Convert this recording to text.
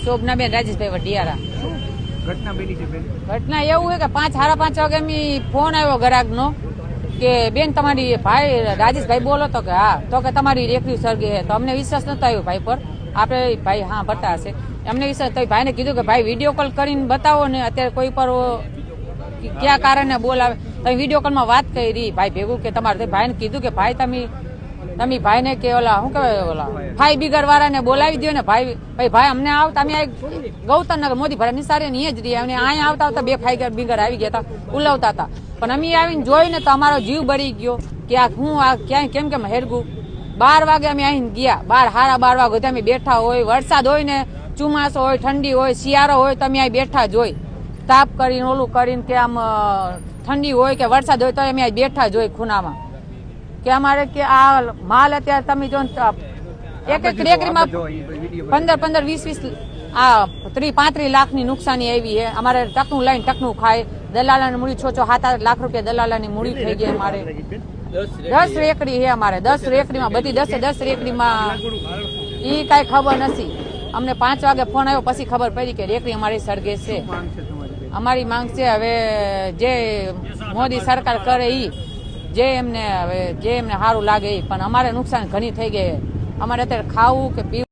શોભનાબેન રાજેશભાઈ વઢિયારા. ઘટના બની છે બેન? ઘટના એવું છે કે 5:30 વાગે ફોન આવ્યો ગ્રાહકનો કે બેન તમારી ભાઈ રાજેશભાઈ બોલો તો કે હા, તો કે તમારી રેખડી સળગે છે. તો અમને વિશ્વાસ નતો આવ્યો ભાઈ પર. આપણે ભાઈ હા ભરતા હશે એમને વિશ્વાસ. તો ભાઈને કીધું કે ભાઈ વિડીયો કોલ કરીને બતાવો ને, અત્યારે કોઈ પર ક્યાં કારણે બોલાવે. તમે વિડીયો કોલમાં વાત કરી ભાઈ ભેગું કે તમારે ભાઈને કીધું કે ભાઈ તમે ભાઈને કે ઓલા શું કહેવાય ઓલા ભાઈ બિગર વાળાને બોલાવી દો ને. ભાઈ અમને આવતા અમે ગૌતમનગર મોદી ભરા નિસારે ને જ રહીએ. અહીંયા આવતા બે ભાઈ બિગર આવી ગયા હતા, ઉલાવતા હતા. પણ અમે આવીને જોઈને તો અમારો જીવ બળી ગયો કે આ હું આ ક્યાંય કેમ હેરગું. 12 વાગે અમે આવીને ગયા. 12:30 વાગે અમે બેઠા હોય, વરસાદ હોય ને, ચોમાસો હોય, ઠંડી હોય, શિયાળો હોય, તો અમે અહીં બેઠા જ હોય. તાપ કરીને ઓલું કરીને કે આમ ઠંડી હોય કે વરસાદ હોય તો અમે અહીં બેઠા જ હોય ખૂણામાં. કે અમારે કે આ માલ અત્યારે તમે જો એક રેકડીમાં 15-20 આ 30-35 લાખની નુકસાની આવી છે. અમારે ટકનું લઈને ટકનું ખાય. દલાલાની મૂડી 6-7 લાખ રૂપિયા દલાલાની મૂડી થઈ ગઈ. અમારે 10 રેકડી છે. અમારે 10 રેકડીમાં બધી 10 રેકડીમાં ઈ કઈ ખબર નથી. અમને 5 વાગે ફોન આવ્યો પછી ખબર પડી કે રેકડી અમારી સળગે છે. અમારી માંગ છે હવે જે મોદી સરકાર કરે ઈ જે એમને સારું લાગે. પણ અમારે નુકસાન ઘણી થઈ ગઈ. અમારે અત્યારે ખાવું કે પીવું